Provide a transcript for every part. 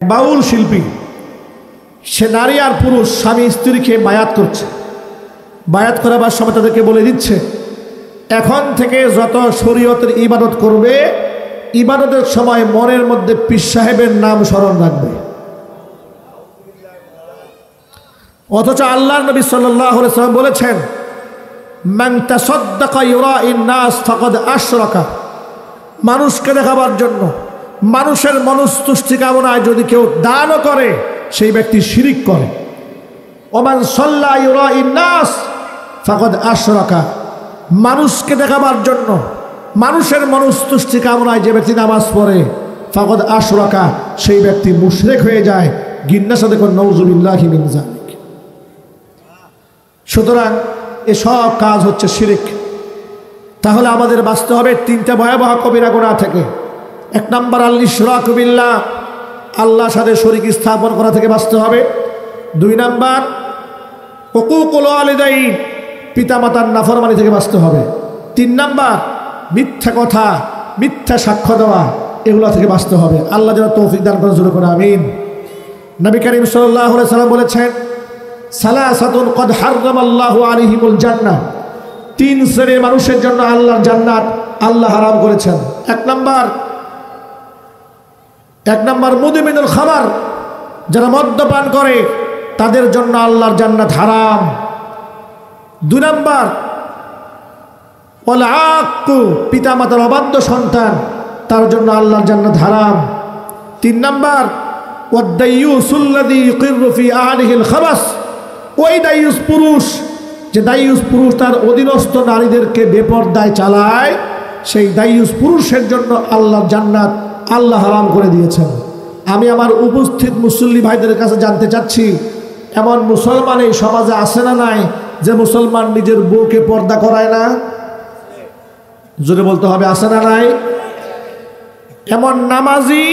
বাউল শিল্পী, সে নারী আর পুরুষ স্বামী স্ত্রীকে বায়াত করছে। বায়াত করাবার সময় তাদেরকে বলে দিচ্ছে, এখন থেকে যত শরীয়তের ইবাদত করবে, ইবাদতের সময় মনের মধ্যে পীর সাহেবের নাম স্মরণ রাখবে। অথচ আল্লাহর নবী সাল্লাল্লাহু আলাইহি ওয়াসাল্লাম বলেছেন, মান তাসাদ্দাকা ইউরাইন নাস ফাকাদ আশরাকা। মানুষকে দেখাবার জন্য, মানুষের মনস্তুষ্টি কামনায় যদি কেউ দানও করে, সেই ব্যক্তি শিরিক করে। ওমান সাল্লা ইউরাইন নাস ফাকাদ আশরাকা। মানুষকে দেখাবার জন্য, মানুষের মনস্তুষ্টি কামনায় যে ব্যক্তি নামাজ পড়ে, ফাকাদ আশরাকা, সেই ব্যক্তি মুশরিক হয়ে যায়। গিন্নার সাথে কোন নাউযুবিল্লাহি মিন যালিক। সুতরাং এসব কাজ হচ্ছে শিরিক। তাহলে আমাদের বাঁচতে হবে তিনটা ভয়াবহ কবিরা গুনাহ থেকে। এক নম্বর আল ইশরাকু বিল্লাহ, আল্লাহর সাথে শরীক স্থাপন করা থেকে বাঁচতে হবে। দুই নম্বর হুকুকুল ওয়ালিদাইন, পিতামাতার নাফরমানি থেকে বাঁচতে হবে। তিন নম্বর মিথ্যা কথা, মিথ্যা সাক্ষ্য দেওয়া, এগুলো থেকে বাঁচতে হবে। আল্লাহ যেন তৌফিক দান করেন, জোরে করে আমিন। নবী করিম সাল্লাল্লাহু আলাইহি ওয়াসাল্লাম বলেছেন, সালাসাতুন কদ হারামাল্লাহু আলাইহিমুল জান্নাহ। তিন শ্রেণীর মানুষের জন্য আল্লাহর জান্নাত আল্লাহ হারাম করেছেন। এক নম্বর মুদমিনুল খামার, যারা মদ্যপান করে তাদের জন্য আল্লাহর জান্নাত হারাম। দুই নম্বর ওয়াল আক্কু, পিতামাতার অবাধ্য সন্তান, তার জন্য আল্লাহর জান্নাত হারাম। তিন নম্বর ওয়াদ-দাইয়ুসুল্লাযী ইউকিররু ফি আহলিহিল খাবাস, ওই দাইয়ুস পুরুষ, যে দাইয়ুস পুরুষ তার অধীনস্থ নারীদেরকে বেপরদায় চালায়, সেই দাইয়ুস পুরুষের জন্য আল্লাহর জান্নাত আল্লাহ হারাম করে দিয়েছেন। আমি আমার উপস্থিত মুসল্লি ভাইদের কাছে জানতে চাচ্ছি, এমন মুসলমান এই সমাজে আছে না নাই যে মুসলমান নিজের বউকে পর্দা করায় না? জোরে বলতে হবে, আছে না নাই? এমন নামাজি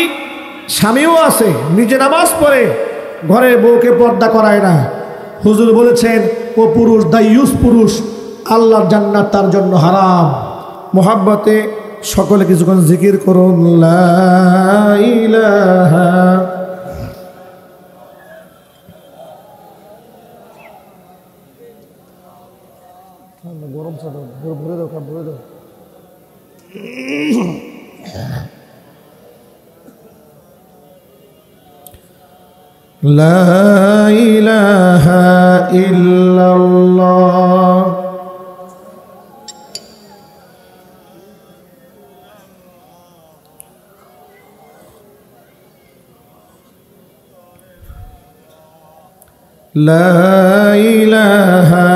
স্বামীও আছে, নিজে নামাজ পড়ে ঘরে বউকে পর্দা করায় না। হুজুর বলেছেন, ও পুরুষ, দাইয়ুস পুরুষ, আল্লাহর জান্নাত তার জন্য হারাম। মোহাব্বতে সকলে কিছুক্ষণ জিকির করুন, লা ইলাহা গরম ভরে দাও, ভরে দাও। লা ইলাহা ইল্লাল্লাহ লা ইলাহা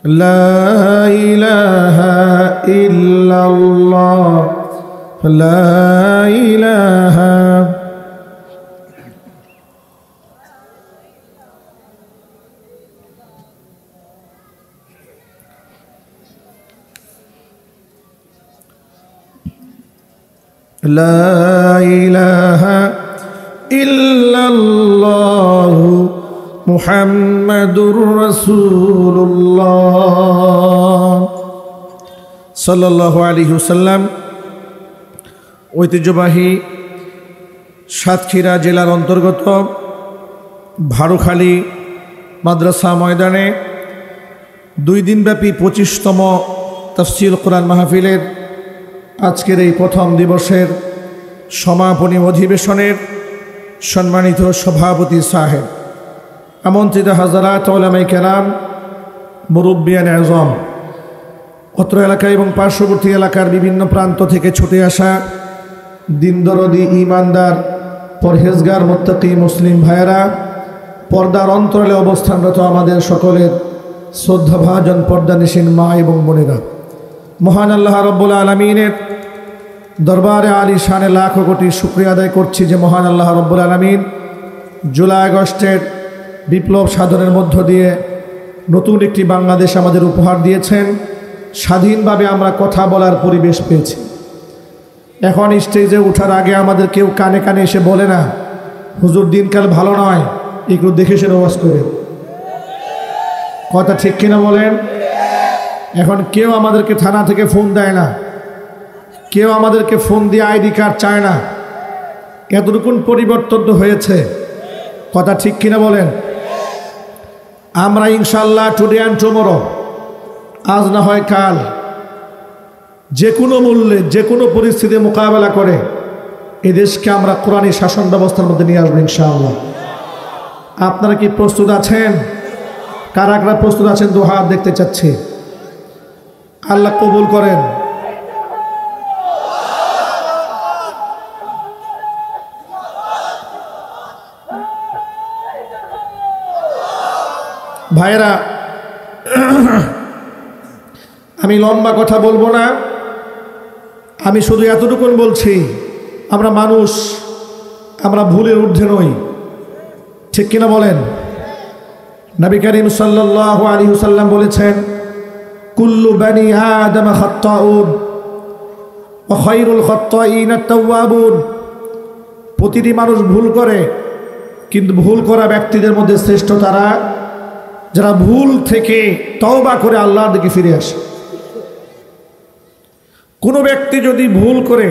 লা ইলাহা ইল্লাল্লাহ লা ইলাহা লা ইলাহা ইল্লাল্লাহু মুহাম্মাদুর রাসূলুল্লাহ সাল্লাল্লাহু আলাইহি ওয়াসাল্লাম ঐতিহ্যবাহী সাতক্ষীরা জেলার অন্তর্গত ভারুখালী মাদ্রাসা ময়দানে 2 দিনব্যাপী 25তম তাফসীর কোরআন মাহফিলের আজকের এই প্রথম দিবসের সমাপনী অধিবেশনের সম্মানিত সভাপতি সাহেব, আমন্ত্রিত হাজারাত উলামায়ে কেরাম, মুরব্বিয়ান আযম, অত্র এলাকা এবং পার্শ্ববর্তী এলাকার বিভিন্ন প্রান্ত থেকে ছুটে আসা দিনদরদি, ইমানদার, পরহেজগার, মুত্তাকি মুসলিম ভাইয়েরা, পর্দার অন্তরালে অবস্থানরত আমাদের সকলের শ্রদ্ধাভাজন পর্দানিশীন মা এবং বোনেরা, মহান আল্লাহ রব্বুল আলামিনের দরবারে আলী শানে লাখ কোটি শুকরিয়া আদায় করছি যে মহান আল্লাহ রব্বুল আলামিন জুলাই আগস্টের বিপ্লব সাধনের মধ্য দিয়ে নতুন একটি বাংলাদেশ আমাদের উপহার দিয়েছেন। স্বাধীনভাবে আমরা কথা বলার পরিবেশ পেয়েছি। এখন স্টেজে ওঠার আগে আমাদের কেউ কানে কানে এসে বলে না, হুজুর দিনকাল ভালো নয়, একটু দেখে সে ওয়াজ করে। কথা ঠিক কিনা বলেন? এখন কেউ আমাদেরকে থানা থেকে ফোন দেয় না, কেউ আমাদেরকে ফোন দিয়ে আইডি কার্ড চায় না। এতটুকুন পরিবর্তন তো হয়েছে, কথা ঠিক কিনা বলেন? আমরা ইনশাল্লাহ টুডে অ্যান্ড টুমরো, আজ না হয় কাল, যে কোনো মূল্যে যে কোনো পরিস্থিতি মোকাবেলা করে এই দেশকে আমরা কোরআনী শাসন ব্যবস্থার মধ্যে নিয়ে আসবো ইনশাআল্লাহ। আপনারা কি প্রস্তুত আছেন? কারা কারা প্রস্তুত আছেন? দু হাত দেখতে চাচ্ছি। আল্লাহ কবুল করেন। ভাইরা, আমি লম্বা কথা বলবো না, আমি শুধু এতটুকুন বলছি, আমরা মানুষ, আমরা ভুলের ঊর্ধ্বে নই, ঠিক কিনা বলেন? নবী করিম সাল্লাল্লাহু আলাইহি ওয়াসাল্লাম বলেছেন, কুল্লু বানি আদম খাত্তাউন ওয়া খায়রুল খাত্তাইনা আত-তাওয়াবুন। প্রতিটি মানুষ ভুল করে, কিন্তু ভুল করা ব্যক্তিদের মধ্যে শ্রেষ্ঠ তারা যারা ভুল থেকে তওবা করে আল্লাহর দিকে ফিরে আসে। কোনো ব্যক্তি যদি ভুল করে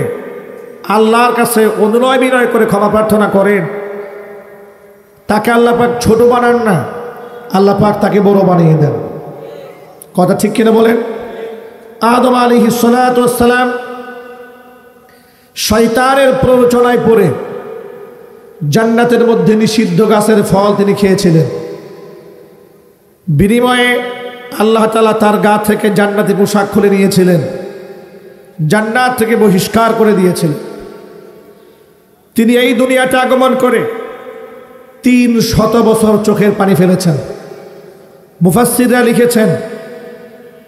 আল্লাহর কাছে অনুনয় বিনয় করে ক্ষমা প্রার্থনা করেন, তাকে আল্লাহ পাক ছোট বানান না, আল্লাহ পাক তাকে বড় বানিয়ে দেন। কথা ঠিক কিনা বলেন? আদম আলাইহিস সালাতু ওয়াস সালাম শয়তানের প্ররোচনায় পড়ে জান্নাতের মধ্যে নিষিদ্ধ গাছের ফল তিনি খেয়েছিলেন। বিনিময়ে আল্লাহ তাআলা তার গা থেকে জান্নাতি পোশাক খুলে নিয়েছিলেন, জান্নাত থেকে বহিষ্কার করে দিয়েছিলেন। তিনি এই দুনিয়াতে আগমন করে 300 বছর চোখের পানি ফেলেছেন। মুফাসসিররা লিখেছেন,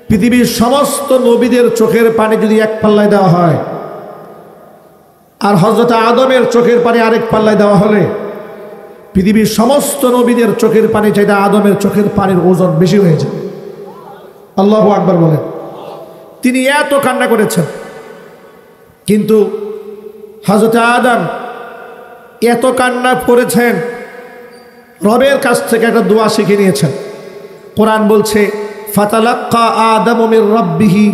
পৃথিবীর সমস্ত নবীদের চোখের পানি যদি এক পাল্লায় দেওয়া হয়, আর হযরত আদমের চোখের পানি আরেক পাল্লায় দেওয়া হলে পৃথিবীর সমস্ত নবীদের চোখের পানি চাইতে আদমের চোখের পানির ওজন বেশি হয়ে যায়। আল্লাহু আকবার বলেন। তিনি এত কান্না করেছেন, কিন্তু হযরত আদম এত কান্না করেছেন, রবের কাছ থেকে একটা দোয়া শিখে নিয়েছেন। কোরআন বলছে, ফাতালাক্কা আদামু মির রাব্বিহি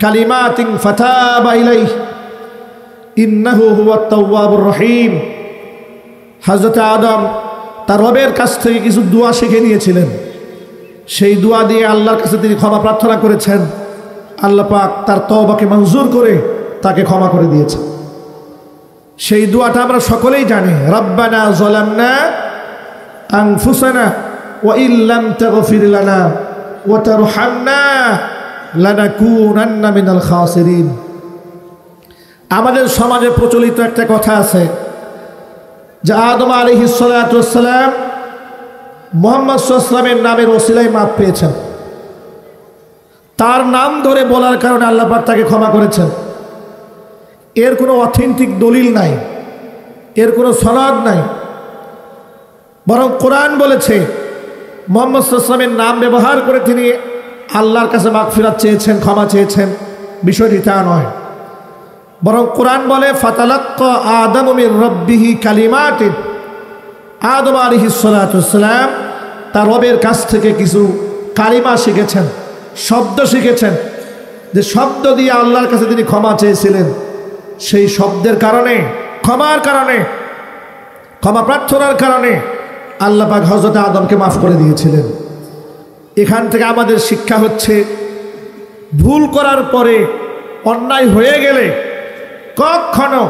কালিমাতিন ফাতাবা ইলাইহি ইন্নাহু হুয়াত তাওয়াবুর রহিম। হযরত আদম তার রবের কাছ থেকে কিছু দোয়া শিখে নিয়েছিলেন। সেই দোয়া দিয়ে আল্লাহর কাছে তিনি ক্ষমা প্রার্থনা করেছেন। আল্লাহ পাক তার তওবাকে মঞ্জুর করে তাকে ক্ষমা করে দিয়েছেন। সেই দোয়াটা আমরা সকলেই জানি, রব্বানা যালামনা আনফুসানা ওয়া ইল্লাম তাগফির লানা ওয়া তারহামনা লানাকুনান্না মিনাল খাসিরিন। আমাদের সমাজে প্রচলিত একটা কথা আছে যে আদম আলাইহিস সালাতু ওয়াস সালাম মুহাম্মদ সাল্লাল্লাহু আলাইহি ওয়াসাল্লামের নামের ওসিলায় মাফ পেয়েছেন। তার নাম ধরে বলার কারণে আল্লাহ পাক তাকে ক্ষমা করেছেন। এর কোনো অথেন্টিক দলিল নাই, এর কোনো সনদ নাই, বরং কোরআন বলেছে মুহাম্মদ সাল্লাল্লাহু আলাইহি ওয়াসাল্লামের নাম ব্যবহার করে তিনি আল্লাহর কাছে মাগফিরাত চেয়েছেন, ক্ষমা চেয়েছেন। বিষয়টি তা নয়, বরং কোরআন বলে, ফাতালাক্কা আদামু মির রাব্বিহি কালিমাতিন। আদম আলাইহিস সালাতু ওয়াস সালাম তার রবের কাছ থেকে কিছু কালিমা শিখেছেন, শব্দ শিখেছেন, যে শব্দ দিয়ে আল্লাহর কাছে তিনি ক্ষমা চেয়েছিলেন। সেই শব্দের কারণে, ক্ষমার কারণে, ক্ষমা প্রার্থনার কারণে আল্লাহ পাক হযরত আদমকে মাফ করে দিয়েছিলেন। এখান থেকে আমাদের শিক্ষা হচ্ছে, ভুল করার পরে, অন্যায় হয়ে গেলে কখনো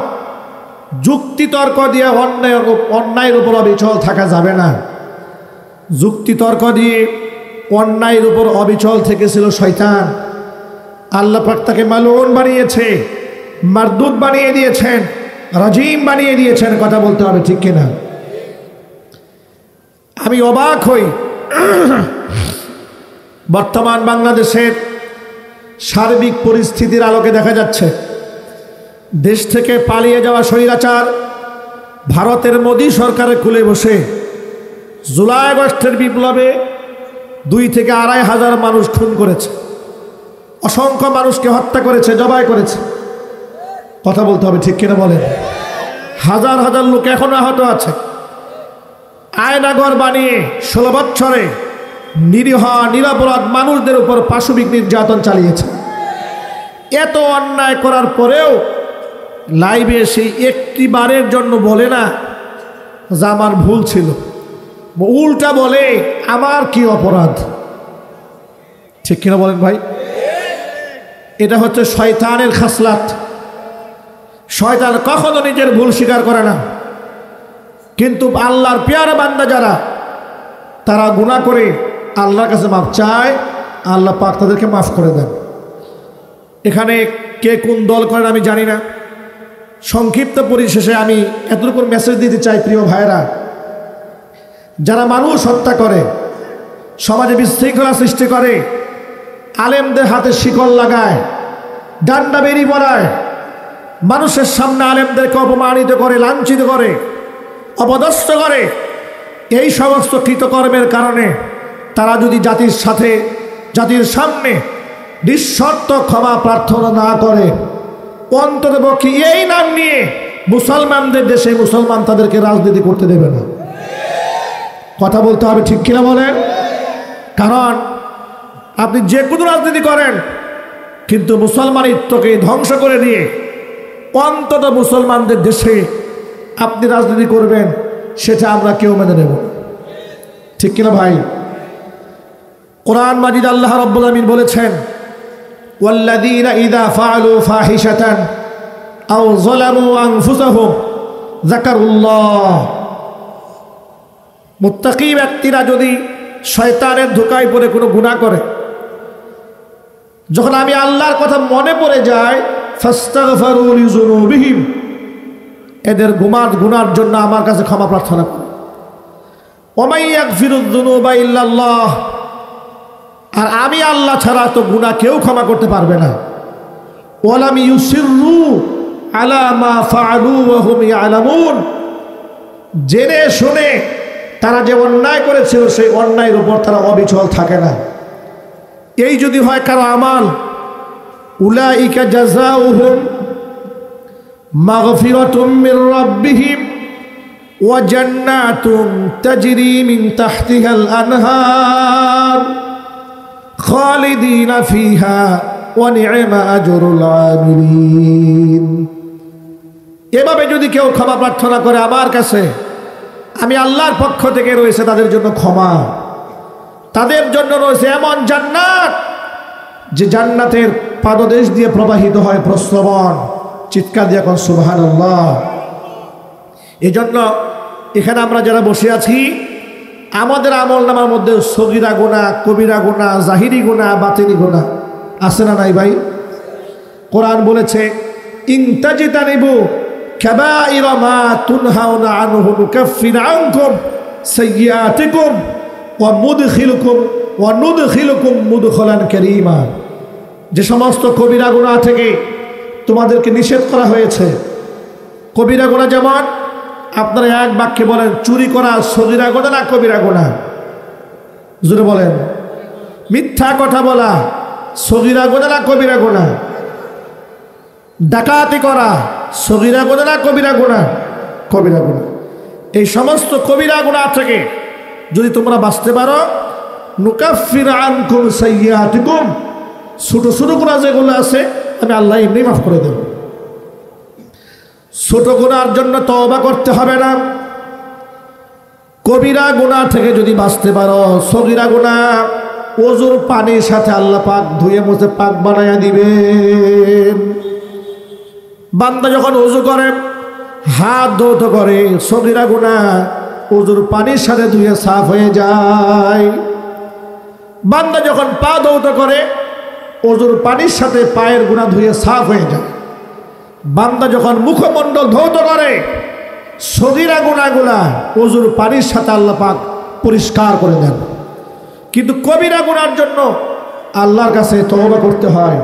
যুক্তিতর্ক দিয়ে অন্যায়ের উপর অবিচল থাকা যাবে না। যুক্তিতর্ক দিয়ে অন্যায়ের উপর অবিচল থেকেছিল শয়তান। আল্লাহ পাক তাকে মালউন বানিয়েছে, মারদুদ বানিয়ে দিয়েছেন, রাজিম বানিয়ে দিয়েছেন। কথা বলতে হবে, ঠিক কিনা? আমি অবাক হই, বর্তমান বাংলাদেশের সার্বিক পরিস্থিতির আলোকে দেখা যাচ্ছে দেশ থেকে পালিয়ে যাওয়া স্বৈরাচার ভারতের মোদী সরকারের কুলে বসে জুলাই আগস্টের বিপ্লবে 2 থেকে 2.5 হাজার মানুষ খুন করেছে, অসংখ্য মানুষকে হত্যা করেছে, জবাই করেছে। কথা বলতে হবে, ঠিক কিনা বলেন? হাজার হাজার লোক এখনো আহত আছে। আয়নাঘর বানিয়ে 16 বছরে নিরীহ নিরপরাধ মানুষদের উপর পাশবিক নির্যাতন চালিয়েছে। এত অন্যায় করার পরেও লাইভে সেই একটি বারের জন্য বলে না যে আমার ভুল ছিল, উল্টা বলে আমার কি অপরাধ। ঠিক কিনা বলেন ভাই? এটা হচ্ছে শয়তানের খাসলাত। শয়তান কখনো নিজের ভুল স্বীকার করে না, কিন্তু আল্লাহর পেয়ারা বান্দা যারা, তারা গুনাহ করে আল্লাহর কাছে মাফ চায়, আল্লাহ পাক তাদেরকে মাফ করে দেন। এখানে কে কোন দল করেন আমি জানি না। সংক্ষিপ্ত পরিশেষে আমি এতটুকু মেসেজ দিতে চাই, প্রিয় ভাইরা, যারা মানুষ হত্যা করে, সমাজে বিশৃঙ্খলা সৃষ্টি করে, আলেমদের হাতে শিকল লাগায়, ডান্ডা বেরি পড়ায়, মানুষের সামনে আলেমদেরকে অপমানিত করে, লাঞ্ছিত করে, অপদস্থ করে, এই সমস্ত কৃতকর্মের কারণে তারা যদি জাতির সামনে নিঃশর্ত ক্ষমা প্রার্থনা না করে, অন্ততপক্ষে এই নাম নিয়ে মুসলমানদের দেশে মুসলমান তাদেরকে রাজনীতি করতে দেবে না। কথা বলতে হবে, ঠিক কিনা বলেন? কারণ আপনি যে কোনো রাজনীতি করেন, কিন্তু মুসলমানিত্বকে ধ্বংস করে দিয়ে অন্তত মুসলমানদের দেশে আপনি রাজনীতি করবেন, সেটা আমরা কেউ মেনে নেব। ঠিক কিনা ভাই? কোরআন মাজিদ আল্লাহ রাব্বুল আমিন বলেছেন, ওয়াল্লাযীনা ইযা ফাআলু ফাহিশাতান আও যালামু আনফুসাহুম যাকারুল্লাহ। মুত্তাকি ব্যক্তিরা যদি শয়তানের ধোঁকায় পড়ে কোনো গুনাহ করে, যখন আমি আল্লাহর কথা মনে পড়ে যায়, ফাস্তাগফারু লিযুনুবিহিম, এদের গুনার জন্য আমার কাছে ক্ষমা প্রার্থনা করে। ওয়া মান ইয়াগফিরুয যুনুবা ইল্লাল্লাহ, আর আমি আল্লাহ ছাড়া তো গুনাহ কেউ ক্ষমা করতে পারবে না। ওয়া লাম ইউসিররু আলা মা ফাআলু ওয়া হুম ইয়ালামুন, জেনে শুনে তারা যে অন্যায় করেছিল সেই অন্যায়ের উপর তারা অবিচল থাকে না। এই যদি হয় কারো আমাল, উলাইকা জাযাউহুম মাগফিরাতুম মির রাব্বিহিম ওয়া জান্নাতুন তাজরি মিন তাহতিহাল আনহার খালিদিনা ফিহা ওয়া নি'মা আজরুল আমিলিন। এভাবে যদি কেউ ক্ষমা প্রার্থনা করে আমার কাছে, আমি আল্লাহর পক্ষ থেকে রয়েছে তাদের জন্য ক্ষমা, তাদের জন্য রয়েছে এমন জান্নাত যে জান্নাতের পাদদেশ দিয়ে প্রবাহিত হয় প্রস্রবণ। চিৎকার দিয়ে এখন সুবহানাল্লাহ। এজন্য এখানে আমরা যারা বসে আছি, আমাদের আমল নামার মধ্যে সগীরা গুনাহ, কবিরা গুনাহ, জাহিরি গুনাহ, বাতিনি গুনাহ আছে না নাই ভাই? কোরআন বলেছে, ইন তাজতানিবু কাবাইরা মা তুনহাউনা আনহু নুকাফির আনকুম সাইয়্যাতিকুম ওয়া নুদখিলুকুম মুদখালান কারীমা। যে সমস্ত কবিরা গুনাহ থেকে তোমাদেরকে নিষেধ করা হয়েছে, কবিরা গুনাহ যেমন, আপনারা এক বাক্যে বলেন, চুরি করা সগীরা গুনাহ না কবিরা গুনাহ? জোরে বলেন। মিথ্যা কথা বলা সগীরা গুনাহ না কবিরা গুনাহ? ডাকাতি করা সগীরা গুনাহ না কবিরা গুনাহ? কবিরা গুনাহ। এই সমস্ত কবিরা গুনাহ থেকে যদি তোমরা বাঁচতে পারো, নুকাফির আনকুম সাইয়্যাতিকুম, ছোট ছোট গুনাহ যেগুলো আছে আমি আল্লাহ এমনি মাফ করে দেব। ছোট গুনার জন্য তওবা করতে হবে না। কবিরা গুনাহ থেকে যদি বাঁচতে পারো, সগীরা গুনাহ ওযুর পানির সাথে আল্লাহ পাক ধুয়ে মুছে পাক বানায়া দিবেন। বান্দা যখন ওযু করে, হাত ধৌত করে, সগীরা গুনাহ ওযুর পানির সাথে ধুয়ে সাফ হয়ে যায়। বান্দা যখন পা ধৌত করে, ওযুর পানির সাথে পায়ের গুনাহ ধুয়ে সাফ হয়ে যায়। বান্দা যখন মুখমণ্ডল ধৌত করে, সগীরা গুনাহগুলা ওযুর পানির সাথে আল্লাহ পাক পরিষ্কার করে দেন। কিন্তু কবিরা গুনার জন্য আল্লাহর কাছে তওবা করতে হয়,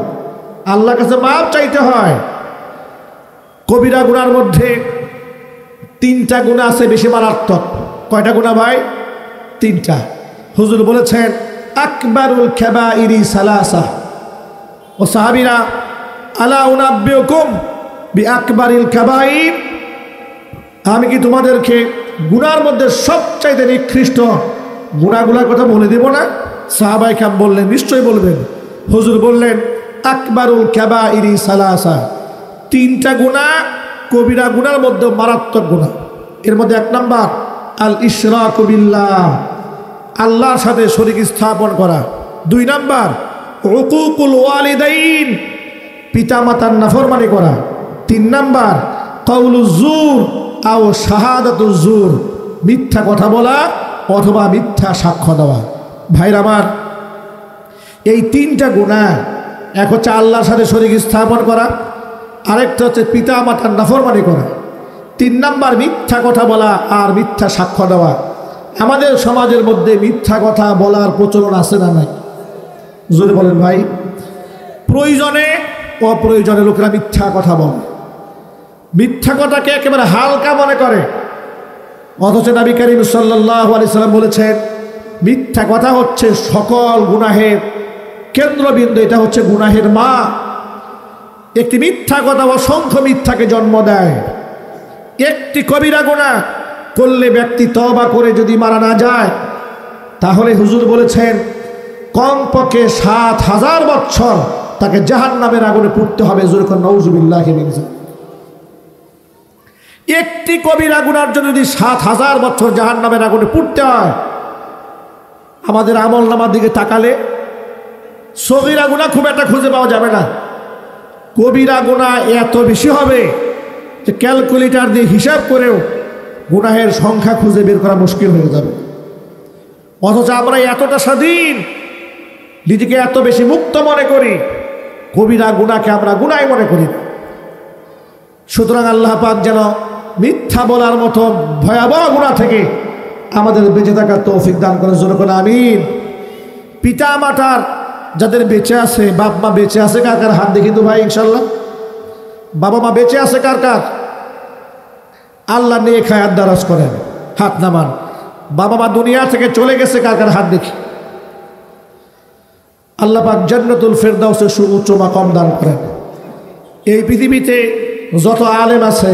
আল্লাহর কাছে মাফ চাইতে হয়। কবিরা গুনার মধ্যে 3টা গুনাহ আছে বেশি মারাত্মক। কয়টা গুনাহ ভাই? 3টা। হুজুর বলেছেন, আকবারুল কাবাইরি সালাসা। ও সাহাবীরা, আলা উনাব্বিউকুম বিআকবারিল কাবাইর, আমি কি তোমাদেরকে গুনার মধ্যে সবচাইতে নিকৃষ্ট গুনাহগুলোর কথা বলে দেব না? সাহাবায়ে কেরাম বললেন, নিশ্চয়ই বলবেন। হুজুর বললেন, আকবারুল কাবাইরি সালাসা, তিনটা গুনাহ কবিরা গুনার মধ্যে মারাত্মক গুনাহ। এর মধ্যে 1 নাম্বার আল ইশরাকু বিল্লাহ, আল্লাহর সাথে শরীক স্থাপন করা। 2 নাম্বার উকুকুল ওয়ালিদাইন, পিতামাতার নাফরমানি করা। 3 নাম্বার কাউলুজ জুর আও শাহাদাতুজ জুর, মিথ্যা কথা বলা অথবা মিথ্যা সাক্ষ্য দেওয়া। ভাইরা আমার, এই 3টা গুনাহ, এক হচ্ছে আল্লাহর সাথে শরীক স্থাপন করা, আরেকটা হচ্ছে পিতামাতার নাফরমানি করা, 3 নাম্বার মিথ্যা কথা বলা আর মিথ্যা সাক্ষ্য দেওয়া। আমাদের সমাজের মধ্যে মিথ্যা কথা বলার প্রচলন আছে না নাই? জোরে বলেন ভাই। প্রয়োজনে অপ্রয়োজনে লোকেরা মিথ্যা কথা বলে, মিথ্যা কথাকে একেবারে হালকা মনে করে। অথচ নবী করিম সাল্লাল্লাহু আলাইহি সাল্লাম বলেছেন, মিথ্যা কথা হচ্ছে সকল গুনাহের কেন্দ্রবিন্দু, এটা হচ্ছে গুনাহের মা। একটি মিথ্যা কথা অসংখ্য মিথ্যাকে জন্ম দেয়। একটি কবিরা গুনাহ করলে ব্যক্তি তওবা করে যদি মারা না যায়, তাহলে হুজুর বলেছেন কমপক্ষে ৭,০০০ বছর তাকে জাহান্নামের আগুনে পুড়তে হবে। যখন নাউযুবিল্লাহি মিন যালিক, একটি কবিরা গুনার জন্য যদি ৭,০০০ বছর জাহান্নামের আগুনে পুড়তে হয়, আমাদের আমল নামার দিকে তাকালে সগীরা গুনাহ খুব একটা খুঁজে পাওয়া যাবে না, কবিরা গুনাহ এত বেশি হবে যে ক্যালকুলেটর দিয়ে হিসাব করেও গুনাহের সংখ্যা খুঁজে বের করা মুশকিল হয়ে যাবে। অথচ আমরা এতটা স্বাধীন, নিজেকে এত বেশি মুক্ত মনে করি, কবিরা গুনাহকে আমরা গুনাহ মনে করি। সুতরাং আল্লাহ পাক যেন মিথ্যা বলার মতো ভয়াবহ গুনাহ থেকে আমাদের বেঁচে থাকার তৌফিক দান করেন। জোরে বলেন আমিন। পিতা মাতার যাদের বেঁচে আছে, বাপ মা বেঁচে আছে কার কার হাত দেখি তো ভাই ইনশাল্লাহ। বাবা মা বেঁচে আছে কার কার? আল্লাহ নিয়ে খায়াত দারাজ করেন, হাত নামান। বাবা মা দুনিয়া থেকে চলে গেছে কার কার হাত দেখি। আল্লাহ পাক জান্নাতুল ফেরদাউসে সুউচ্চ মাকাম দান করেন। এই পৃথিবীতে যত আলেম আছে,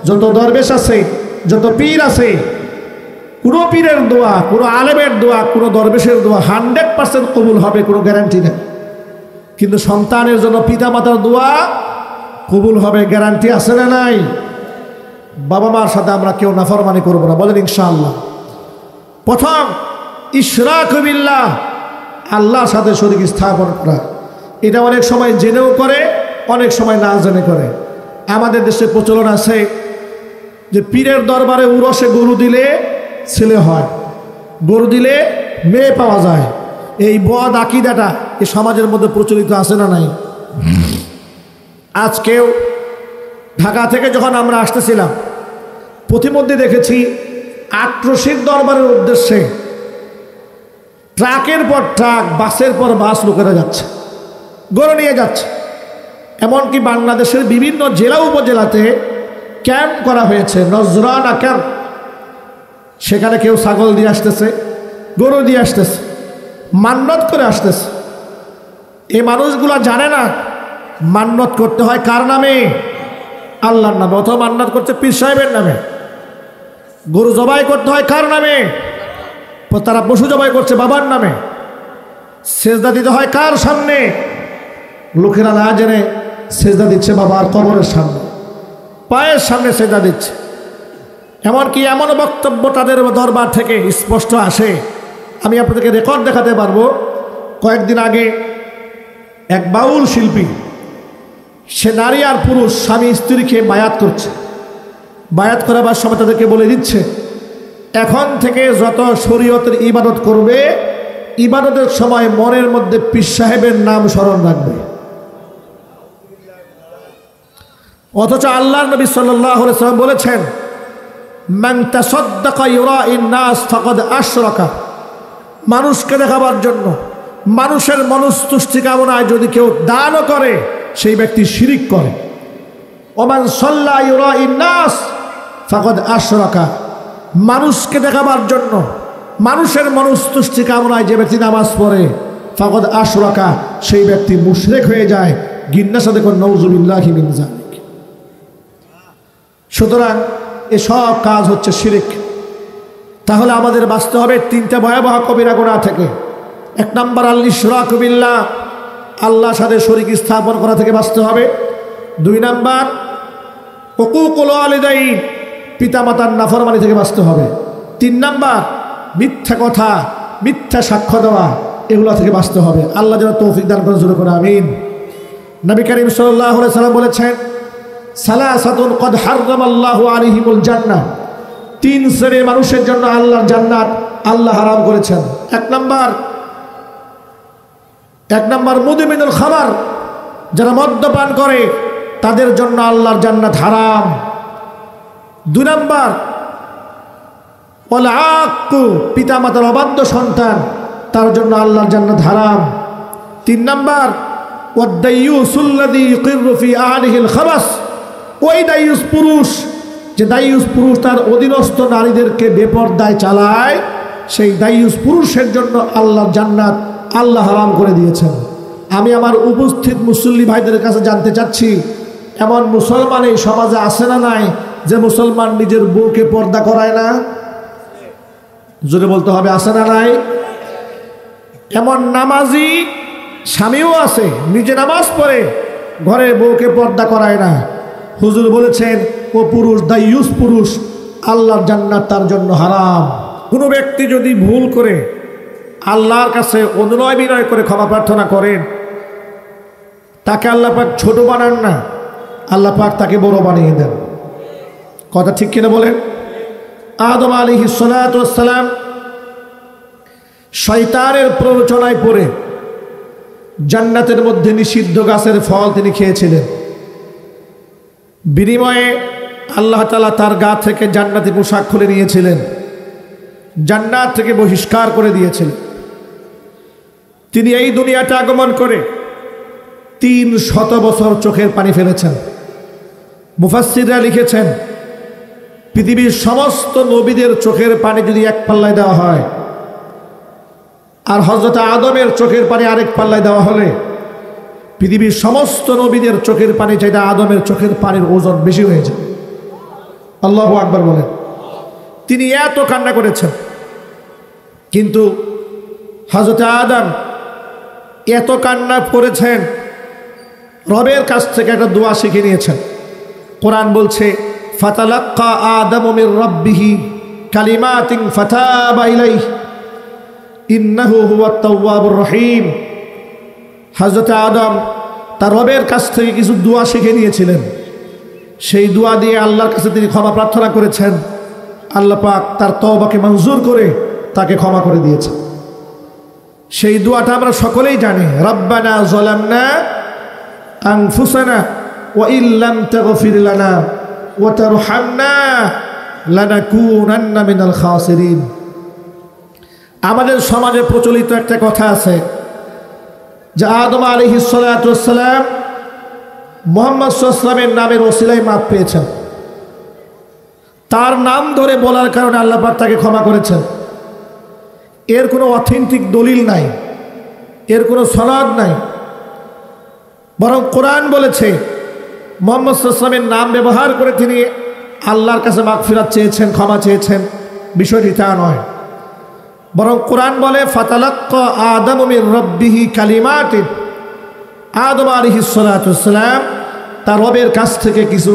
যত দরবেশ আছে, যত পীর আছে, কোনো পীরের দোয়া, কোনো আলেমের দোয়া, কোনো দরবেশের দোয়া 100% কবুল হবে কোনো গ্যারান্টি নেই। কিন্তু সন্তানের জন্য পিতামাতার দোয়া কবুল হবে গ্যারান্টি আছে না নাই? বাবা মার সাথে আমরা কেউ নাফরমানি করব না, বলেন ইনশাআল্লাহ। প্রথম ইশরাকু বিল্লাহ, আল্লাহর সাথে শরীক স্থাপন করা। এটা অনেক সময় জেনেও করে, অনেক সময় না জেনে করে। আমাদের দেশে প্রচলন আছে যে পীরের দরবারে উরসে গরু দিলে ছেলে হয়, গরু দিলে মেয়ে পাওয়া যায়। এই বদ আকিদাটা এই সমাজের মধ্যে প্রচলিত আছে না নাই? আজকেও ঢাকা থেকে যখন আমরা আসতেছিলাম, প্রতিমধ্যে দেখেছি আট্রসির দরবারের উদ্দেশ্যে ট্রাকের পর ট্রাক, বাসের পর বাস লোকেরা যাচ্ছে, গরু নিয়ে যাচ্ছে। এমনকি বাংলাদেশের বিভিন্ন জেলা উপজেলাতে ক্যাম্প করা হয়েছে, নজরানা ক্যাম্প। সেখানে কেউ ছাগল দিয়ে আসতেছে, গরু দিয়ে আসতেছে, মান্নত করে আসতেছে। এই মানুষগুলা জানে না মান্নত করতে হয় কার নামে? আল্লাহর নামে। অথবা মান্নত করছে পীর সাহেবের নামে। গরু জবাই করতে হয় কার নামে? তারা পশু জবাই করছে বাবার নামে। সেজদা দিতে হয় কার সামনে? লোকেরা না জেনে সেজদা দিচ্ছে বাবার কবরের সামনে, পায়ের সামনে সেজদা দিচ্ছে। এমনকি এমন বক্তব্য তাদের দরবার থেকে স্পষ্ট আসে, আমি আপনাদেরকে রেকর্ড দেখাতে পারবো। কয়েকদিন আগে এক বাউল শিল্পী, সে নারী আর পুরুষ স্বামী স্ত্রীকে বায়াত করছে। বায়াত করাবার সময় তাদেরকে বলে দিচ্ছে, এখন থেকে যত শরীয়তের ইবাদত করবে, ইবাদতের সময় মনের মধ্যে পীর সাহেবের নাম স্মরণ রাখবে। অথচ আল্লাহর নবী সাল্লাল্লাহু আলাইহি ওয়াসাল্লাম বলেছেন, মান তাসাদ্দাকা ইউরাইন নাস ফাকাদ আশরাকা। মানুষকে দেখাবার জন্য, মানুষের মনস্তুষ্টি কামনায় যদি কেউ দানও করে, সেই ব্যক্তি শিরিক করে। ওমান সাল্লা ইউরাইন নাস ফাকাদ আশরাকা। মানুষকে দেখাবার জন্য, মানুষের মনস্তুষ্টি কামনায় যে ব্যক্তি নামাজ পড়ে, ফাকাদ আশরাকা, সেই ব্যক্তি মুশরিক হয়ে যায়। গিন্নার সাথে কোন নাউযুবিল্লাহি মিন যালিক। সুতরাং এসব কাজ হচ্ছে শিরিক। তাহলে আমাদের বাঁচতে হবে 3টা ভয়াবহ কবিরা গুনাহ থেকে। 1 নাম্বার আল ইশরাকু বিল্লাহ, আল্লাহর সাথে শরীক স্থাপন করা থেকে বাঁচতে হবে। 2 নাম্বার হুকুকুল ওয়ালিদাইন, পিতামাতার নাফরমানি থেকে বাঁচতে হবে। 3 নাম্বার মিথ্যা কথা, মিথ্যা সাক্ষ্য দেওয়া, এগুলো থেকে বাঁচতে হবে। আল্লাহ যেন তৌফিক দান করেন, জোরে করে আমিন। নবী করিম সাল্লাল্লাহু আলাইহি সাল্লাম বলেছেন, সালাসাতুন কদ হারামাল্লাহু আলাইহিমুল জান্নাহ, 3 শ্রেণীর মানুষের জন্য আল্লাহর জান্নাত আল্লাহ হারাম করেছেন। 1 নাম্বার মুদমিনুল খামার, যারা মদ্যপান করে তাদের জন্য আল্লাহর জান্নাত হারাম। 2 নাম্বার ওয়াল আক্কু, পিতামাতার অবাধ্য সন্তান, তার জন্য আল্লাহর জান্নাত হারাম। 3 নাম্বার ওয়াদাইয়ুসুল্লাযী ইকিরু ফি আহলিহিল খাবাস, ওই দাইয়ুস পুরুষ, যে দাইয়ুস পুরুষ তার অধীনস্থ নারীদেরকে বেপরদায় চালায়, সেই দাইয়ুস পুরুষের জন্য আল্লাহর জান্নাত আল্লাহ হারাম করে দিয়েছেন। আমি আমার উপস্থিত মুসল্লি ভাইদের কাছে জানতে চাচ্ছি, এমন মুসলমান এই সমাজে আছে না নাই যে মুসলমান নিজের বউকে পর্দা করায় না? জোরে বলতে হবে, আছে না নাই? এমন নামাজি স্বামীও আছে, নিজে নামাজ পড়ে ঘরে বউকে পর্দা করায় না। হুজুর বলেছেন ও পুরুষ, দাইয়ুস পুরুষ, আল্লাহর জান্নাত তার জন্য হারাম। কোনো ব্যক্তি যদি ভুল করে আল্লাহর কাছে অনুনয় বিনয় করে ক্ষমা প্রার্থনা করেন, তাকে আল্লাহ পাক ছোট বানান না, আল্লাহ পাক তাকে বড় বানিয়ে দেন। কথা ঠিক কিনা বলেন? আদম আলাইহিস সালাতু ওয়াস সালাম শয়তানের প্ররোচনায় পড়ে জান্নাতের মধ্যে নিষিদ্ধ গাছের ফল তিনি খেয়েছিলেন। বিনিময়ে আল্লাহ তাআলা তার গা থেকে জান্নাতি পোশাক খুলে নিয়েছিলেন, জান্নাত থেকে বহিষ্কার করে দিয়েছিলেন। তিনি এই দুনিয়াতে আগমন করে 300 বছর চোখের পানি ফেলেছেন। মুফাসসিররা লিখেছেন, পৃথিবীর সমস্ত নবীদের চোখের পানি যদি এক পাল্লায় দেওয়া হয়, আর হযরত আদমের চোখের পানি আরেক পাল্লায় দেওয়া হলে পৃথিবীর সমস্ত নবীদের চোখের পানি চাইতে আদমের চোখের পানির ওজন বেশি হয়ে যায়। আল্লাহু আকবার বলেন। তিনি এত কান্না করেছেন, কিন্তু হযরত আদম এত কান্না করেছেন, রবের কাছ থেকে একটা দোয়া শিখে নিয়েছেন। কোরআন বলছে, ফাতালাক্কা আদমু মির রাব্বিহি কালিমাতিন ফাতাবা ইলাইহি ইন্নাহু হুয়াত তাওয়াবুর রহিম। হযরত আদম তার রবের কাছ থেকে কিছু দোয়া শিখে নিয়েছিলেন, সেই দোয়া দিয়ে আল্লাহর কাছে তিনি ক্ষমা প্রার্থনা করেছেন। আল্লাহ পাক তার তওবাকে মঞ্জুর করে তাকে ক্ষমা করে দিয়েছেন। সেই দোয়াটা আমরা সকলেই জানি, রাব্বানা যালামনা আনফুসানা ওয়া ইল্লাম তাগফির লানা ওয়া তারহামনা লানাকুনান্না মিনাল খাসিরিন। আমাদের সমাজে প্রচলিত একটা কথা আছে যে আদম আলাইহিস সালাতু ওয়াস সালাম মুহাম্মদ সাল্লাল্লাহু আলাইহি ওয়াসাল্লামের নামের ওসিলায় মাফ পেয়েছেন। তার নাম ধরে বলার কারণে আল্লাহ পাক তাকে ক্ষমা করেছেন। এর কোনো অথেন্টিক দলিল নাই, এর কোনো সনদ নাই, বরং কোরআন বলেছে মুহাম্মদ সাল্লাল্লাহু আলাইহি ওয়াসাল্লামের নাম ব্যবহার করে তিনি আল্লাহর কাছে মাগফিরাত চেয়েছেন, ক্ষমা চেয়েছেন। বিষয়টি তা নয়, বরং কোরআন বলে ফাতালাক্কা আদমু মির রাব্বিহি কালিমাতিন, আদম আলাইহিস সালাতু ওয়াস সালাম তার রবের কাছ থেকে কিছু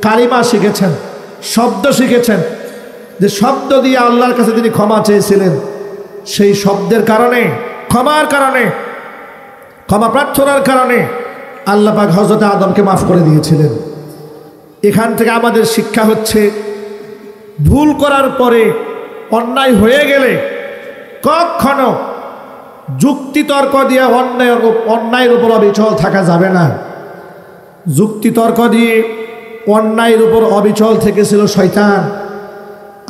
কালিমা শিখেছেন, শব্দ শিখেছেন, যে শব্দ দিয়ে আল্লাহর কাছে তিনি ক্ষমা চেয়েছিলেন। সেই শব্দের কারণে, ক্ষমার কারণে, ক্ষমা প্রার্থনার কারণে আল্লাহ পাক হযরত আদমকে মাফ করে দিয়েছিলেন। এখান থেকে আমাদের শিক্ষা হচ্ছে, ভুল করার পরে, অন্যায় হয়ে গেলে কখনো যুক্তিতর্ক দিয়ে অন্যায়ের উপর অবিচল থাকা যাবে না। যুক্তিতর্ক দিয়ে অন্যায়ের উপর অবিচল থেকেছিল শয়তান।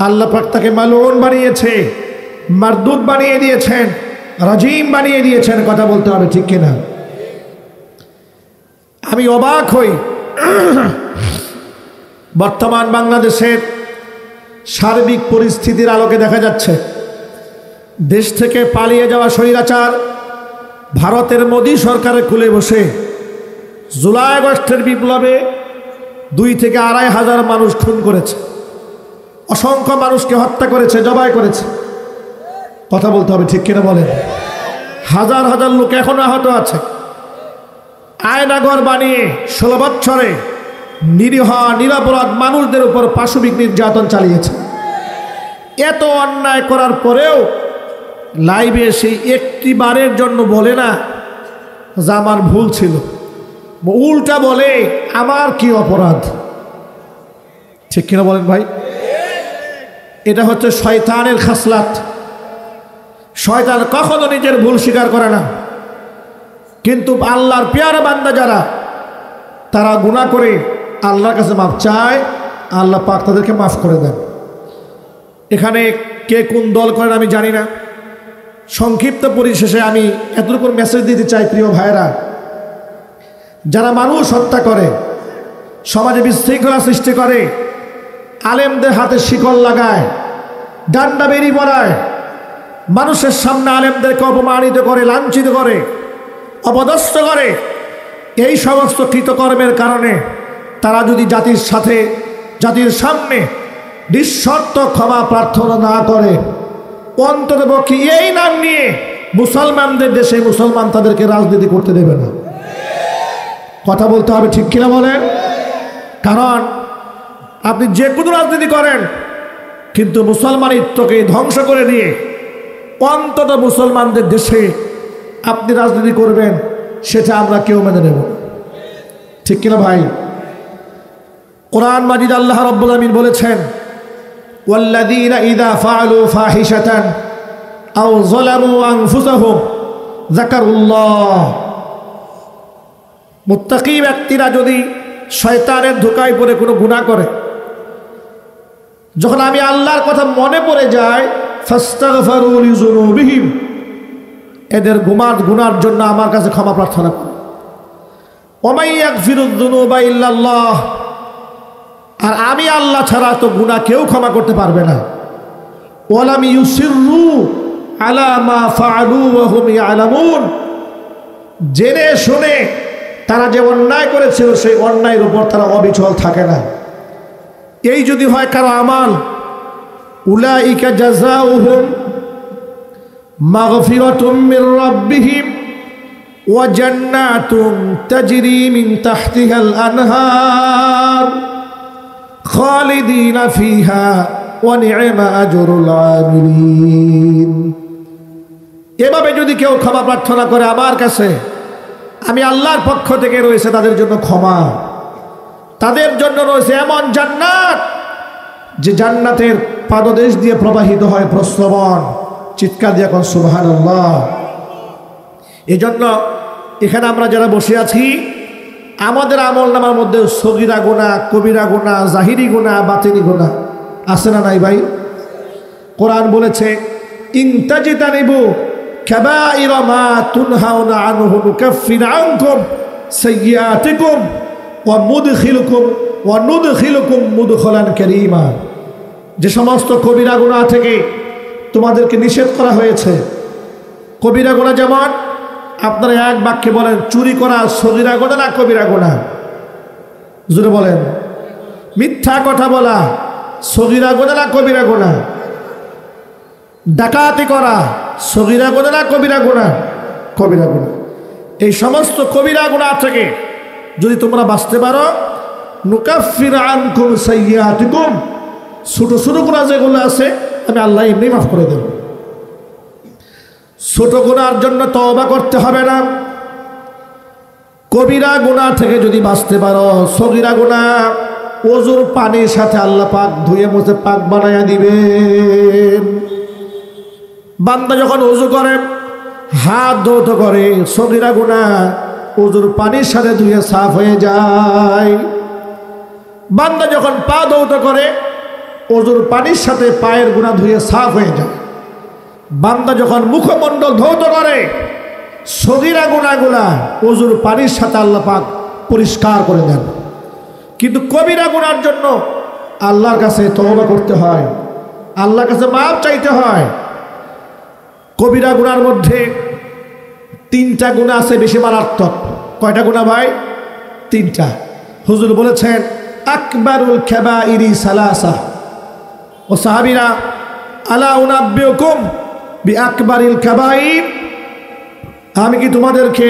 আল্লাহ পাক তাকে মালউন বানিয়েছে, মারদুদ বানিয়ে দিয়েছেন, রাজিম বানিয়ে দিয়েছেন। কথা বলতে হবে, ঠিক কিনা? আমি অবাক হই, বর্তমান বাংলাদেশের সার্বিক পরিস্থিতির আলোকে দেখা যাচ্ছে দেশ থেকে পালিয়ে যাওয়া স্বৈরাচার ভারতের মোদী সরকারের কুলে বসে জুলাই আগস্টের বিপ্লবে 2 থেকে 2.5 হাজার মানুষ খুন করেছে, অসংখ্য মানুষকে হত্যা করেছে, জবাই করেছে। কথা বলতে হবে, ঠিক কিনা বলেন? হাজার হাজার লোক এখনো আহত আছে। আয়নাঘর বানিয়ে 16 বছরে নিরীহ নিরপরাধ মানুষদের উপর পাশবিক নির্যাতন চালিয়েছে। এত অন্যায় করার পরেও লাইভে সেই একটি বারের জন্য বলে না যে আমার ভুল ছিল, উল্টা বলে আমার কি অপরাধ। ঠিক কিনা বলেন ভাই? এটা হচ্ছে শয়তানের খাসলাত। শয়তান কখনো নিজের ভুল স্বীকার করে না, কিন্তু আল্লাহর পেয়ারা বান্দা যারা, তারা গুনাহ করে আল্লাহর কাছে মাফ চায়, আল্লাহ পাক তাদেরকে মাফ করে দেন। এখানে কে কোন দল করেন আমি জানি না। সংক্ষিপ্ত পরিশেষে আমি এতটুকু মেসেজ দিতে চাই, প্রিয় ভাইরা, যারা মানুষ হত্যা করে, সমাজে বিশৃঙ্খলা সৃষ্টি করে, আলেমদের হাতে শিকল লাগায়, ডান্ডা বেরি পড়ায়, মানুষের সামনে আলেমদেরকে অপমানিত করে, লাঞ্ছিত করে, অপদস্থ করে, এই সমস্ত কৃতকর্মের কারণে তারা যদি জাতির সামনে নিঃশর্ত ক্ষমা প্রার্থনা না করে, অন্ততপক্ষে এই নাম নিয়ে মুসলমানদের দেশে মুসলমান তাদেরকে রাজনীতি করতে দেবে না। কথা বলতে হবে, ঠিক কিনা বলেন? কারণ আপনি যে কোনো রাজনীতি করেন, কিন্তু মুসলমানিত্বকে ধ্বংস করে দিয়ে অন্তত মুসলমানদের দেশে আপনি রাজনীতি করবেন, সেটা আমরা কেউ মেনে নেব। ঠিক কিনা ভাই? কোরআন মাজিদ আল্লাহ রাব্বুল আমিন বলেছেন, ওয়াল্লাযীনা ইযা ফাআলু ফাহিশাতান আও যালামু আনফুসাহুম যাকারুল্লাহ। মুত্তাকি ব্যক্তিরা যদি শয়তানের ধোঁকায় পড়ে কোনো গুনাহ করে, যখন আমি আল্লাহর কথা মনে পড়ে যায়, ফাস্তাগফারু লিযুনুবিহিম, এদের গুনার জন্য আমার কাছে ক্ষমা প্রার্থনা করে। ওয়া মান ইয়াগফিরুয যুনুবা ইল্লাল্লাহ, আর আমি আল্লাহ ছাড়া তো গুনাহ কেউ ক্ষমা করতে পারবে না। ওয়ালাম ইউসিররু আলা মা ফাআলু ওয়া হুম ইয়ালামুন, জেনে শুনে তারা যে অন্যায় করেছিল সেই অন্যায়ের উপর তারা অবিচল থাকে না। এই যদি হয় কারো আমাল, উলাইকা জাযাউহুম মাগফিরাতুম মির রাব্বিহিম ওয়া জান্নাতুন তাজরি মিন তাহতিহাল আনহার খালিদিনা ফিহা ওয়া নি'মা আজরুল আমিলিন। এভাবে যদি কেউ ক্ষমা প্রার্থনা করে আমার কাছে, আমি আল্লাহর পক্ষ থেকে রয়েছে তাদের জন্য ক্ষমা, তাদের জন্য রয়েছে এমন জান্নাত, যে জান্নাতের পাদদেশ দিয়ে প্রবাহিত হয় প্রস্রবণ। চিৎকার দিয়ে এখন সুবহানাল্লাহ। এই জন্য এখানে আমরা যারা বসে আছি, আমাদের আমল নামার মধ্যে সগীরা গুনাহ, কবিরা গুনাহ, জাহিরি গুনাহ, বাতিনি গুনাহ আছে না নাই ভাই? কোরআন বলেছে, ইন তাজতানিবু কাবাইরা মা তুনহাউনা আনহু নুকাফির আনকুম সাইয়্যাতিকুম ওয়া নুদখিলুকুম মুদখালান কারীমা। যে সমস্ত কবিরা গুনাহ থেকে তোমাদেরকে নিষেধ করা হয়েছে। কবিরা গুনাহ যেমন, আপনারা এক বাক্যে বলেন, চুরি করা সগীরা গুনাহ না কবিরা গুনাহ? জোরে বলেন। মিথ্যা কথা বলা সগীরা গুনাহ না কবিরা গুনাহ? ডাকাতি করা সগীরা গুনাহ না কবিরা গুনাহ? কবিরা গুনাহ। এই সমস্ত কবিরা গুনাহ থেকে যদি তোমরা বাঁচতে পারো, নুকাফির আনকুম সাইয়্যাতিকুম, ছোট ছোট গুনাহ যেগুলো আছে আমি আল্লাহ এমনি মাফ করে দেব। ছোট গুনার জন্য তওবা করতে হবে না। কবিরা গুনাহ থেকে যদি বাঁচতে পারো, সগীরা গুনাহ ওযুর পানির সাথে আল্লাহ পাক ধুয়ে মুছে পাক বানায়া দিবেন। বান্দা যখন ওযু করে, হাত ধৌত করে, সগীরা গুনাহ ওযুর পানির সাথে ধুয়ে সাফ হয়ে যায়। বান্দা যখন পা ধৌত করে, ওযুর পানির সাথে পায়ের গুনাহ ধুয়ে সাফ হয়ে যায়। বান্দা যখন মুখমণ্ডল ধৌত করে, সগীরা গুনাহগুলা ওযুর পানির সাথে আল্লাহ পাক পরিষ্কার করে দেন। কিন্তু কবিরা গুনার জন্য আল্লাহর কাছে তওবা করতে হয়, আল্লাহর কাছে মাফ চাইতে হয়। কবিরা গুনার মধ্যে 3টা গুনাহ আছে বেশি মারাত্মক। কয়টা গুনাহ ভাই? 3টা। হুজুর বলেছেন, আকবারুল কাবাইরি সালাসা। ও সাহাবীরা, আলা উনাব্বিউকুম বিআকবারিল কাবাইর, আমি কি তোমাদেরকে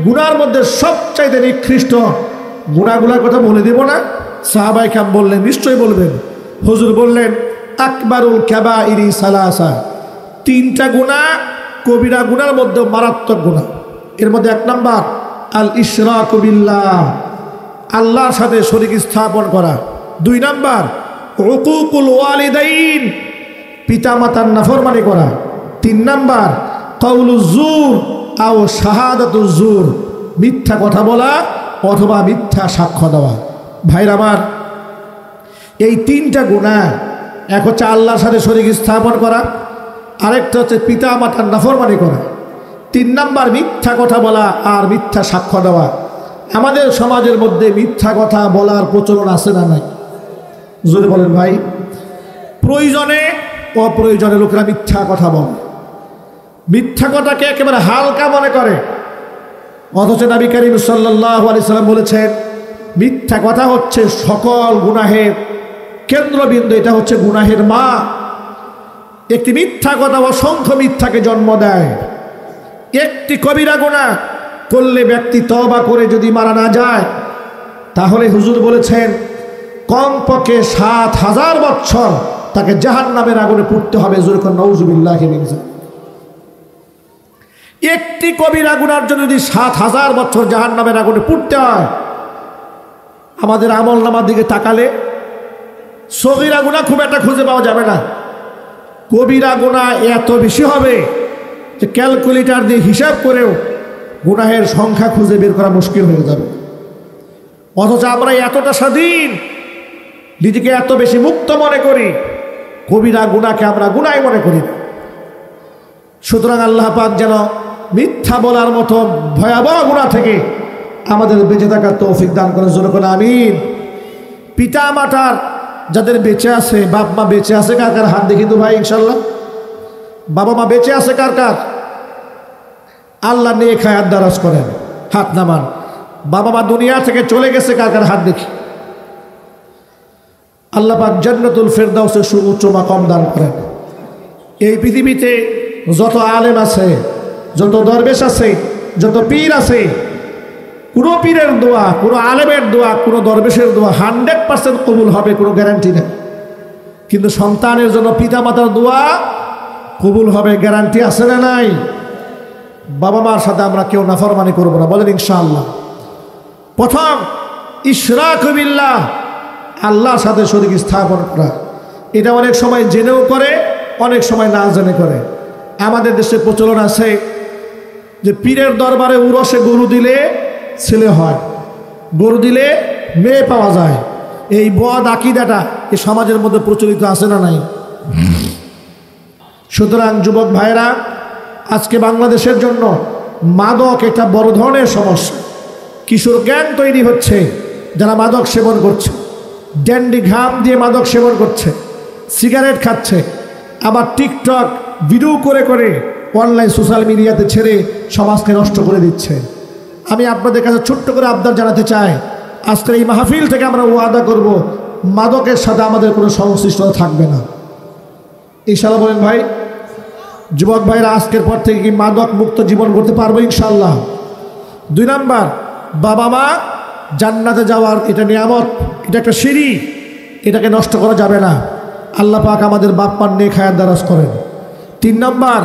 গুনার মধ্যে সবচাইতে নিকৃষ্ট গুনাহগুলোর কথা বলে দেব না? সাহাবায়ে কেরাম বললেন, নিশ্চয়ই বলবেন। হুজুর বললেন, আকবারুল কাবাইরি সালাসা, তিনটা গুনাহ কবিরা গুনার মধ্যে মারাত্মক গুনাহ। এর মধ্যে এক নাম্বার আল ইশরাকু বিল্লাহ, আল্লাহর সাথে শরীক স্থাপন করা। দুই নাম্বার উকুকুল ওয়ালিদাইন, পিতা মাতার নাফরমানি করা। তিন নাম্বার কাউলুজ জুর আও শাহাদাতুজ জুর, মিথ্যা কথা বলা অথবা মিথ্যা সাক্ষ্য দেওয়া। ভাইরা আমার, এই তিনটা গুনাহ, এক হচ্ছে আল্লাহর সাথে শরীক স্থাপন করা, আরেকটা হচ্ছে পিতা মাতার নাফরমানি করা, তিন নাম্বার মিথ্যা কথা বলা আর মিথ্যা সাক্ষ্য দেওয়া। আমাদের সমাজের মধ্যে মিথ্যা কথা বলার প্রচলন আছে না নাই? যদি বলেন ভাই, প্রয়োজনে অপ্রয়োজনে লোকেরা মিথ্যা কথা বলে, মিথ্যা কথাকে একেবারে হালকা মনে করে। অথচ নবী করিম সাল্লাল্লাহু আলাইহি সাল্লাম বলেছেন, মিথ্যা কথা হচ্ছে সকল গুনাহের কেন্দ্রবিন্দু, এটা হচ্ছে গুনাহের মা। একটি মিথ্যা কথা অসংখ্য মিথ্যাকে জন্ম দেয়। একটি কবিরা গুনাহ করলে ব্যক্তি তওবা করে যদি মারা না যায়, তাহলে হুজুর বলেছেন কমপক্ষে ৭,০০০ বছর তাকে জাহান্নামের আগুনে পুড়তে হবে। যুরকুন নাউযুবিল্লাহি মিন যালিক। একটি কবিরা গুনার জন্য যদি ৭,০০০ বছর জাহান্নামের আগুনে পুড়তে হয়, আমাদের আমল নামার দিকে তাকালে সগীরা গুনাহ খুব একটা খুঁজে পাওয়া যাবে না, কবিরা গুনাহ এত বেশি হবে যে ক্যালকুলেটর দিয়ে হিসাব করেও গুনাহের সংখ্যা খুঁজে বের করা মুশকিল হয়ে যাবে। অথচ আমরা এতটা স্বাধীন, নিজেকে এত বেশি মুক্ত মনে করি, কবিরা গুনাহকে আমরা গুনাহ মনে করি না। সুতরাং আল্লাহ পাক যেন মিথ্যা বলার মতো ভয়াবহ গুনাহ থেকে আমাদের বেঁচে থাকার তৌফিক দান করে। যুরকুন আমিন। পিতা মাতার যাদের বেঁচে আছে, বাপ মা বেঁচে আছে কার কার? হাত দেখি তো ভাই, ইনশাল্লাহ। বাবা মা বেঁচে আছে কার কার? আল্লাহ নিয়ে খায়াত দারাজ করেন, হাত নামান। বাবা মা দুনিয়া থেকে চলে গেছে কার কার? হাত দেখি। আল্লাহ পাক জান্নাতুল ফেরদাউসে সুউচ্চ মাকাম দান করেন। এই পৃথিবীতে যত আলেম আছে, যত দরবেশ আছে, যত পীর আছে, কোনো পীরের দোয়া, কোনো আলেমের দোয়া, কোনো দরবেশের দোয়া 100% কবুল হবে কোনো গ্যারান্টি নেই। কিন্তু সন্তানের জন্য পিতা মাতার দোয়া কবুল হবে গ্যারান্টি আছে না নাই? বাবা মার সাথে আমরা কেউ নাফরমানি করবো না, বলেন ইনশাআল্লাহ। প্রথম ইশরাক বিল্লাহ, আল্লাহর সাথে শরীক স্থাপন করা। এটা অনেক সময় জেনেও করে, অনেক সময় না জেনে করে। আমাদের দেশে প্রচলন আছে যে পীরের দরবারে উরসে গরু দিলে ছেলে হয়, গরু দিলে মেয়ে পাওয়া যায়। এই বদ আকীদাটা এই সমাজের মধ্যে প্রচলিত আছে না নাই? সুতরাং যুবক ভাইরা, আজকে বাংলাদেশের জন্য মাদক একটা বড় ধরনের সমস্যা। কিশোর গ্যাং তৈরি হচ্ছে যারা মাদক সেবন করছে, ড্যান্ডি ঘাম দিয়ে মাদক সেবন করছে, সিগারেট খাচ্ছে, আবার টিকটক ভিডিও করে করে অনলাইন সোশ্যাল মিডিয়াতে ছেড়ে সমাজকে নষ্ট করে দিচ্ছে। আমি আপনাদের কাছে ছোট্ট করে আবদার জানাতে চাই, আজকের এই মাহফিল থেকে আমরা ওয়াদা করব মাদকের সাথে আমাদের কোনো সংশ্লিষ্টতা থাকবে না, ইনশাআল্লাহ। বলেন ভাই, যুবক ভাইরা, আজকের পর থেকে কি মাদক মুক্ত জীবন করতে পারবো ইনশাআল্লাহ? 2 নাম্বার, বাবা মা জান্নাতে যাওয়ার এটা নিয়ামত, এটা একটা সিঁড়ি, এটাকে নষ্ট করা যাবে না। আল্লাহ পাক আমাদের বাপ মার নেক হায়াত দারাজ করেন। 3 নাম্বার,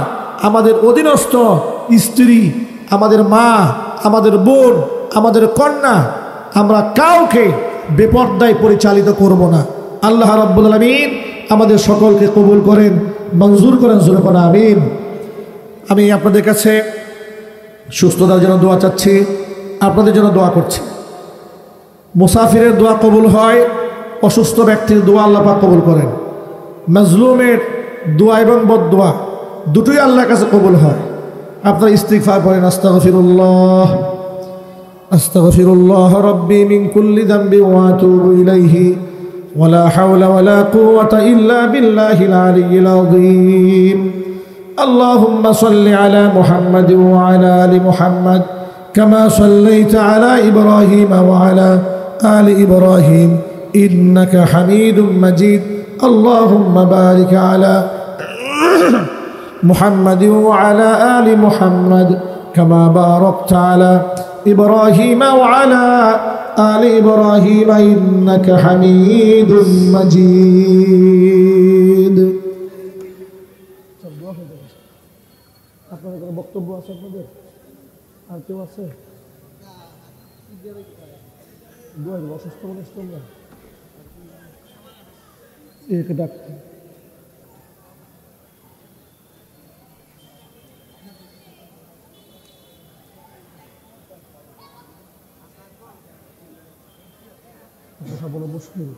আমাদের অধীনস্থ স্ত্রী, আমাদের মা, আমাদের বোন, আমাদের কন্যা, আমরা কাউকে বেপরদায় পরিচালিত করব না। আল্লাহ রাব্বুল আলামিন আমাদের সকলকে কবুল করেন, মঞ্জুর করেন। যুরকুন আমিন। আমি আপনাদের কাছে সুস্থতার জন্য দোয়া চাচ্ছি, আপনাদের জন্য দোয়া করছি। মুসাফিরের দোয়া কবুল হয়, অসুস্থ ব্যক্তির দোয়া আল্লাহ পাক কবুল করেন। মাজলুমের দোয়া এবং বদদোয়া দুটোই আল্লাহর কাছে কবুল হয়। আপনারা ইস্তিগফার করেন, আস্তাগফিরুল্লাহ আস্তাগফিরুল্লাহ রাব্বি মিন কুল্লি যামবি ওয়া আতুবু ইলাইহি ওয়ালা হাওলা ওয়ালা কুওয়াতা ইল্লা বিল্লাহিল আলিয়্যিল আযীম। আল্লাহুম্মা সাল্লি আলা মুহাম্মাদ ওয়া আলা আলি মুহাম্মাদ কামা সাল্লাইতা আলা ইব্রাহিম ওয়া আলা আলি ইব্রাহিম ইন্নাকা হামিদুম মাজিদ। আল্লাহুম্মা বারিক আলা মুহাম্মাদ ওয়া আলা আলি মুহাম্মাদ كما باركت على إبراهيم وعلى آل إبراهيم إنك حميد مجيد আপনাদের কোনো বক্তব্য আছে আপনাদের আর কেউ আছে দোয়া অসুস্থ মানুষ তোমরা এক ডাক্তার কথা বলা মুশকিল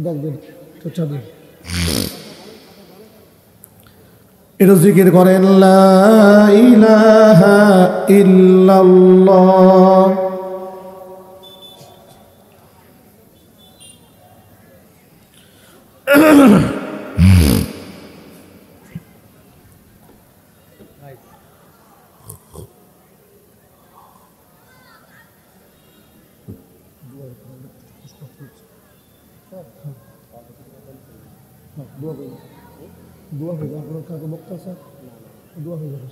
দেখবেন তো চাবি এটা জিকির করেন লা ইলাহা ইল্লাল্লাহ দোয়া হয়ে যাবে আপনার কাকে বক্তা স্যার দোয়া হয়ে যাবে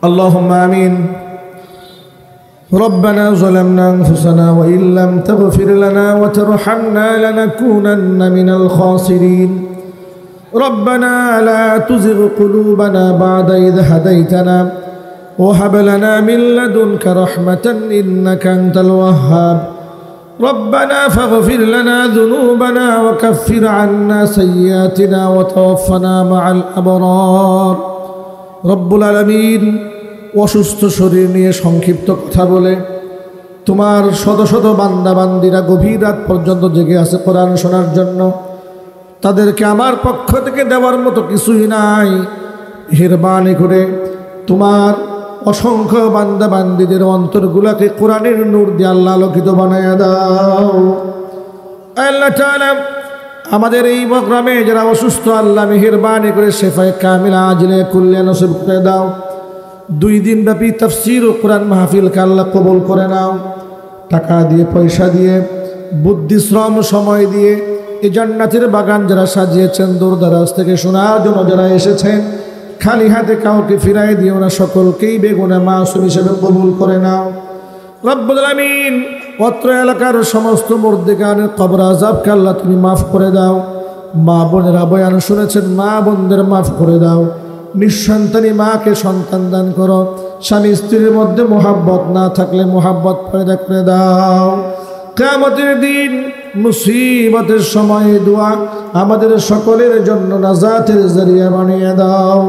اللهم آمين ربنا ظلمنا أنفسنا وإن لم تغفر لنا وترحمنا لنكونن من الخاسرين ربنا لا تزغ قلوبنا بعد إذ هديتنا وهب لنا من لدنك رحمة إنك أنت الوهاب ربنا فاغفر لنا ذنوبنا وكفر عنا سيئاتنا وتوفنا مع الأبرار رب العالمين অসুস্থ শরীর নিয়ে সংক্ষিপ্ত কথা বলে তোমার শত শত বান্দা বান্দিরা গভীর রাত পর্যন্ত জেগে আছে কোরআন শোনার জন্য তাদেরকে আমার পক্ষ থেকে দেওয়ার মতো কিছুই নাই মেহেরবানি করে তোমার অসংখ্য বান্দা বান্দিদের অন্তরগুলোকে কোরআনের নূর দিয়ে আল্লাহ আলোকিত বানায়া দাও আল্লাহ তাআলা আমাদের এই প্রোগ্রামে যারা অসুস্থ আল্লাহ মেহেরবানি করে শেফায়ে কামিলা আজলে কুল্লে নসিব করে দাও 2 দিন ব্যাপী তাফসীর ও কোরআন মাহফিলকে আল্লাহ কবুল করে নাও টাকা দিয়ে পয়সা দিয়ে বুদ্ধি শ্রম সময় দিয়ে এই জান্নাতের বাগান যারা সাজিয়েছেন দূর দরাজ থেকে শোনার জন্য যারা এসেছেন খালি হাতে কাউকে ফিরাই দিও না সকলকেই বেগুনাহ মাসুম হিসেবে কবুল করে নাও রব্বুল আলামিন অত্র এলাকার সমস্ত মুর্দিগানের কবর আযাবকে আল্লাহ তুমি মাফ করে দাও মা বোনেরা বয়ান শুনেছেন মা বোনদের মাফ করে দাও নিঃসন্তানী মাকে সন্তান দান করো স্বামী স্ত্রীর মধ্যে মোহাব্বত না থাকলে মোহাব্বত পয়দা করে দাও কিয়ামতের দিন মুসিবতের সময়ে দোয়া আমাদের সকলের জন্য নাজাতের জরিয়া বানিয়ে দাও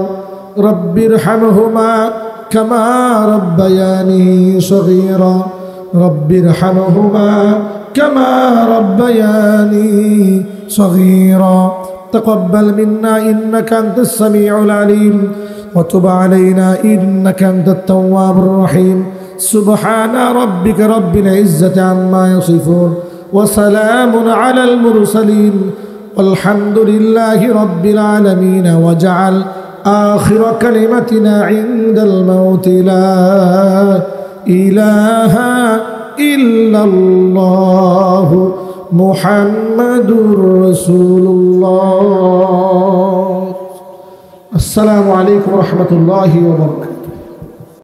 রব্বির হামহুমা কামা রব্বায়ানি সগীরা রব্বির হামহুমা কামা রব্বায়ানি সগীরা تقبل منا إنك أنت السميع العليم وتب علينا إنك أنت التواب الرحيم سبحان ربك رب العزة عما يصفون وسلام على المرسلين والحمد لله رب العالمين وجعل آخر كلمتنا عند الموت لا إله إلا الله محمد رسول الله السلام عليكم ورحمة الله وبركاته